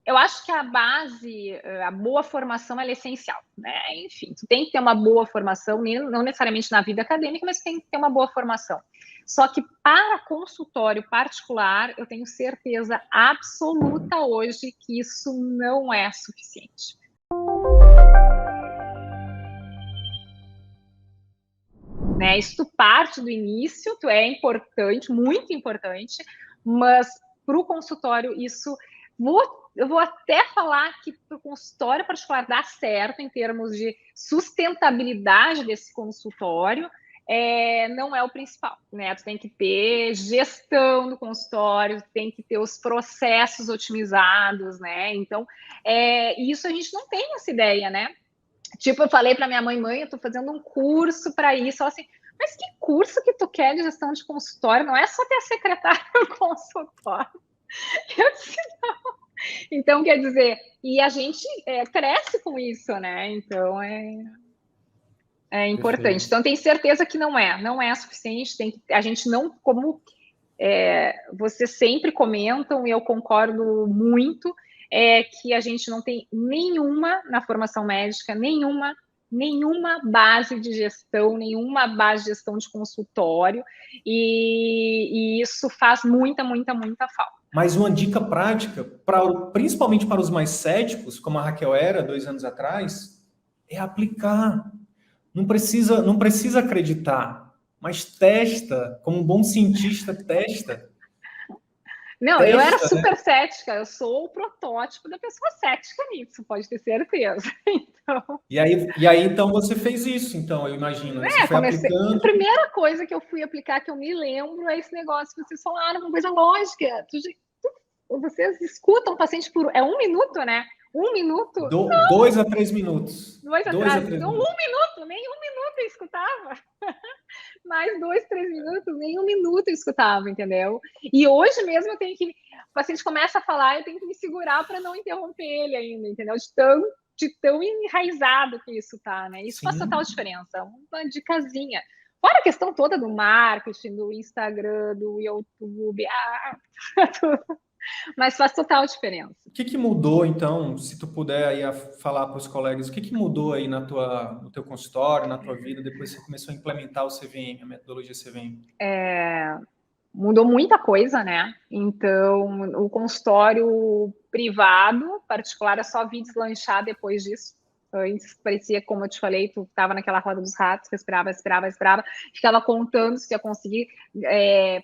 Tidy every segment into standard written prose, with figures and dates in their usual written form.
eu acho que a base, a boa formação ela é essencial, né? Enfim, tu tem que ter uma boa formação, não necessariamente na vida acadêmica, mas tem que ter uma boa formação. Só que para consultório particular, eu tenho certeza absoluta hoje que isso não é suficiente. Né? Isso tu parte do início, tu é importante, muito importante, mas para o consultório isso... Eu vou até falar que para o consultório particular dar certo em termos de sustentabilidade desse consultório, não é o principal, né? Tu tem que ter gestão do consultório, tem que ter os processos otimizados, né? Então, isso a gente não tem essa ideia, né? Tipo, eu falei para minha mãe, eu estou fazendo um curso para isso. Ela assim, mas que curso que tu quer de gestão de consultório? Não é só ter a secretária no consultório. Eu disse, não. Então, quer dizer, e a gente cresce com isso, né? Então, é importante. Perfeito. Então, tenho certeza que não é suficiente. A gente não, como vocês sempre comentam, e eu concordo muito, que a gente não tem nenhuma, na formação médica, nenhuma base de gestão, nenhuma base de gestão de consultório, e isso faz muita falta. Mas uma dica prática, principalmente para os mais céticos, como a Raquel era 2 anos atrás, é aplicar. Não precisa acreditar, mas testa, como um bom cientista, testa. Não, testa, eu era super cética, eu sou o protótipo da pessoa cética nisso, pode ter certeza. Então... E aí, então, você fez isso, então, eu imagino. Você foi aplicando... A primeira coisa que eu fui aplicar, que eu me lembro, é esse negócio que vocês falaram, uma coisa lógica. Vocês escutam o paciente por... É 1 minuto, né? 1 minuto? 2 a 3 minutos. 2 a 3 minutos. Então, 1 minuto, nem 1 minuto eu escutava. Mais 2, 3 minutos, nem 1 minuto eu escutava, entendeu? E hoje mesmo eu tenho que... O paciente começa a falar, eu tenho que me segurar para não interromper ele ainda, entendeu? De tão enraizado que isso tá, né? Isso faz total diferença. Uma dicasinha. Fora a questão toda do marketing, do Instagram, do YouTube, tudo. Mas faz total diferença. O que mudou, então, se tu puder aí falar para os colegas, o que mudou aí no teu consultório, na tua vida, depois que você começou a implementar o CVM, a metodologia CVM? Mudou muita coisa, né? Então, o consultório privado, particular, eu só vi deslanchar depois disso. Antes parecia, como eu te falei, tu estava naquela roda dos ratos, respirava, ficava contando se ia conseguir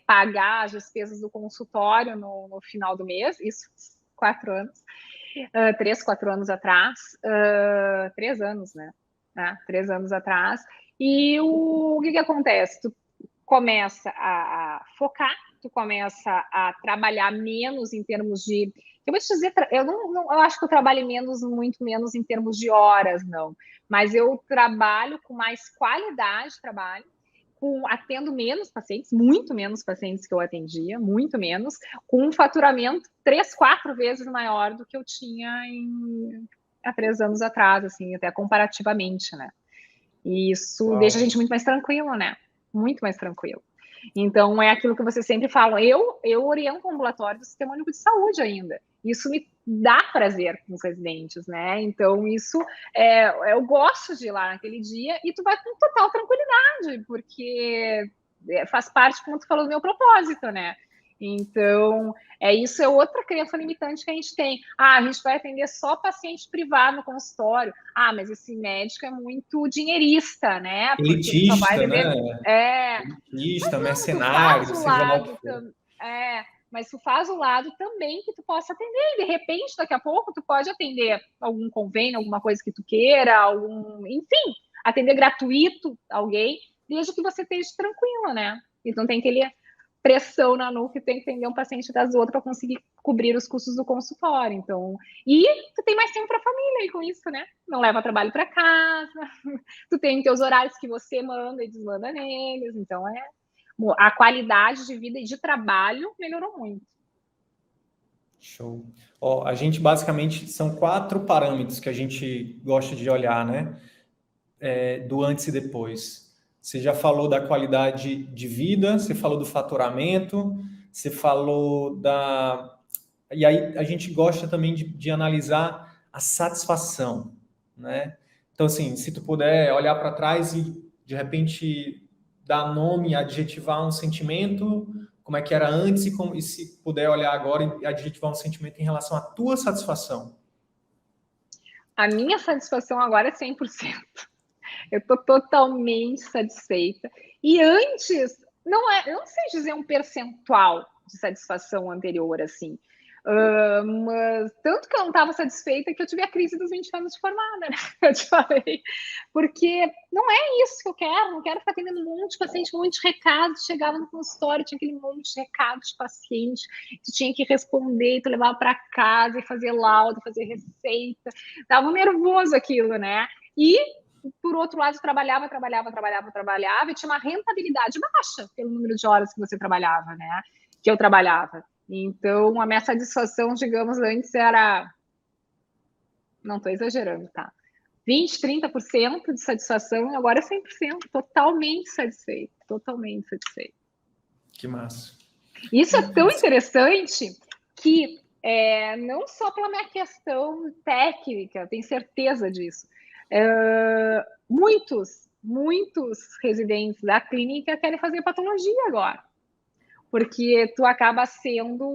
pagar as despesas do consultório no final do mês, isso 4 anos, 3, 4 anos atrás, 3 anos, né? 3 anos atrás. E o que acontece? Tu começa a focar, tu começa a trabalhar menos em termos de... Eu vou te dizer, eu acho que eu trabalho muito menos em termos de horas, não. Mas eu trabalho com mais qualidade de trabalho, atendo menos pacientes, muito menos pacientes que eu atendia, muito menos, com um faturamento 3, 4 vezes maior do que eu tinha há 3 anos atrás, assim, até comparativamente, né? E isso deixa a gente muito mais tranquilo, né? Muito mais tranquilo. Então, é aquilo que vocês sempre falam. Eu oriento o ambulatório do Sistema Único de Saúde ainda. Isso me dá prazer com os residentes, né? Então, isso, eu gosto de ir lá naquele dia e tu vai com total tranquilidade, porque faz parte, como tu falou, do meu propósito, né? Então, isso é outra crença limitante que a gente tem. A gente vai atender só paciente privado no consultório. Mas esse médico é muito dinheirista, né? Porque Elitista, só vai atender... né? Elitista, mercenário, seja lá o que for. Mas tu faz o lado também que tu possa atender. E, de repente, daqui a pouco, tu pode atender algum convênio, alguma coisa que tu queira, enfim, atender gratuito alguém, desde que você esteja tranquilo, né? Então, tem aquele... pressão na nuca e tem que atender um paciente das outras para conseguir cobrir os custos do consultório. Então, e tu tem mais tempo para a família aí com isso, né? Não leva trabalho para casa, tu tem teus horários que você manda e desmanda neles. Então, a qualidade de vida e de trabalho melhorou muito. Show. A gente basicamente são 4 parâmetros que a gente gosta de olhar, né? Do antes e depois. Você já falou da qualidade de vida, você falou do faturamento, você falou E aí a gente gosta também de analisar a satisfação, né? Então, assim, se tu puder olhar para trás e, de repente, dar nome, adjetivar um sentimento, como é que era antes, e se puder olhar agora e adjetivar um sentimento em relação à tua satisfação. A minha satisfação agora é 100%. Eu estou totalmente satisfeita. E antes, eu não sei dizer um percentual de satisfação anterior, assim. Mas tanto que eu não estava satisfeita que eu tive a crise dos 20 anos de formada, né? Eu te falei. Porque não é isso que eu quero, não quero ficar atendendo um monte de paciente, um monte de recados. Chegava no consultório, tinha aquele monte de recados de paciente, tu tinha que responder, tu levava para casa e fazer laudo, fazer receita. Dava um nervoso aquilo, né? E por outro lado, trabalhava e tinha uma rentabilidade baixa pelo número de horas que você trabalhava, né? Que eu trabalhava. Então, a minha satisfação, digamos, antes era... Não estou exagerando, tá? 20%, 30% de satisfação e agora é 100%. Totalmente satisfeito. Totalmente satisfeito. Que massa. Isso é tão interessante que não só pela minha questão técnica, eu tenho certeza disso. Muitos residentes da clínica querem fazer patologia agora, porque tu acaba sendo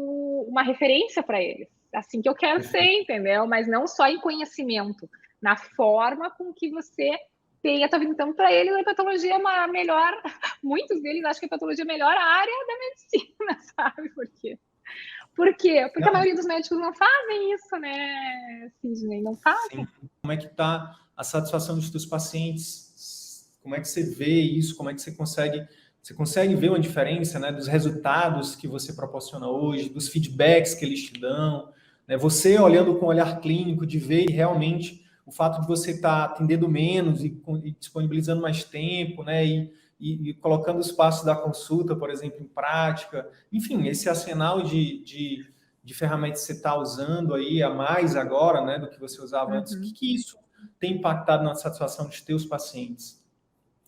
uma referência para eles. Assim que eu quero ser, entendeu? Mas não só em conhecimento, na forma com que você tem a tua vida. Então, para eles, a patologia é a melhor. Muitos deles acham que a patologia é a melhor área da medicina, sabe por quê? Por quê? Porque a maioria dos médicos não fazem isso, né, Sidney? Não fazem. Sim. Como é que está a satisfação dos teus pacientes? Como é que você vê isso? Como é que você consegue ver uma diferença, né, dos resultados que você proporciona hoje, dos feedbacks que eles te dão, né? Você olhando com um olhar clínico, de ver realmente o fato de você estar atendendo menos e disponibilizando mais tempo, né, e colocando os passos da consulta, por exemplo, em prática. Enfim, esse arsenal de ferramentas que você está usando aí a mais agora, né, do que você usava antes. O que isso tem impactado na satisfação dos teus pacientes?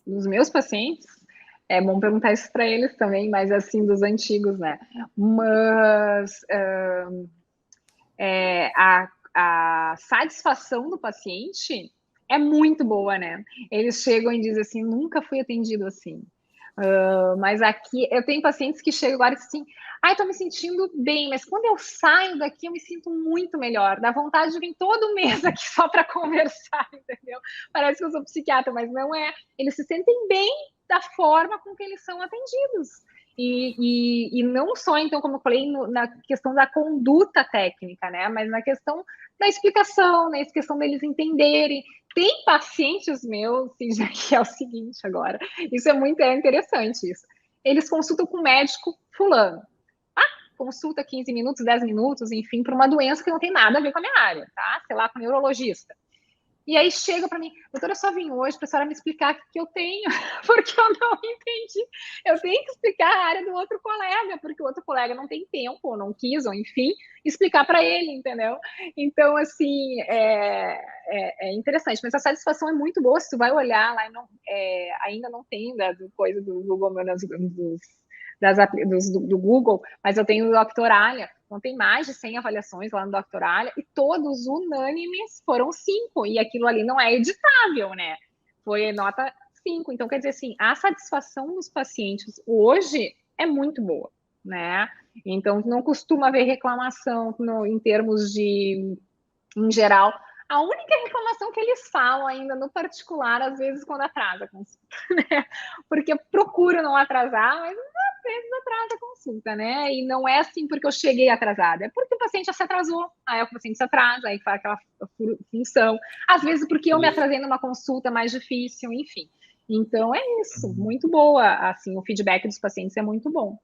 Dos meus pacientes? É bom perguntar isso para eles também, mas assim, dos antigos, né? Mas a satisfação do paciente é muito boa, né? Eles chegam e dizem assim, nunca fui atendido assim. Mas aqui, eu tenho pacientes que chegam agora e dizem assim, ai, tô me sentindo bem, mas quando eu saio daqui eu me sinto muito melhor, dá vontade de vir todo mês aqui só para conversar, entendeu? Parece que eu sou psiquiatra, mas não é. Eles se sentem bem da forma com que eles são atendidos. E não só, então, como eu falei, na questão da conduta técnica, né? Mas na questão da explicação, na questão deles entenderem. Tem pacientes meus, que é o seguinte agora, isso é muito interessante isso. Eles consultam com o médico fulano. Consulta 15 minutos, 10 minutos, enfim, para uma doença que não tem nada a ver com a minha área, tá? Sei lá, com o neurologista. E aí chega para mim, doutora, eu só vim hoje para a senhora me explicar o que eu tenho, porque eu não entendi. Eu tenho que explicar a área do outro colega, porque o outro colega não tem tempo, ou não quis, ou enfim, explicar para ele, entendeu? Então, assim, é interessante, mas a satisfação é muito boa, se tu vai olhar lá, ainda não tem coisa do Google, do Google, mas eu tenho o Doctoralia, então tem mais de 100 avaliações lá no Doctoralia, e todos unânimes foram 5, e aquilo ali não é editável, né? Foi nota 5, então quer dizer assim, a satisfação dos pacientes hoje é muito boa, né? Então não costuma haver reclamação em termos de, em geral. A única reclamação que eles falam ainda no particular, às vezes, quando atrasa a consulta, né? Porque procuro não atrasar, mas às vezes atrasa a consulta, né? E não é assim porque eu cheguei atrasada, é porque o paciente já se atrasou, aí o paciente se atrasa, aí faz aquela função. Às vezes porque eu me atrasei numa consulta mais difícil, enfim. Então é isso, muito boa, assim, o feedback dos pacientes é muito bom.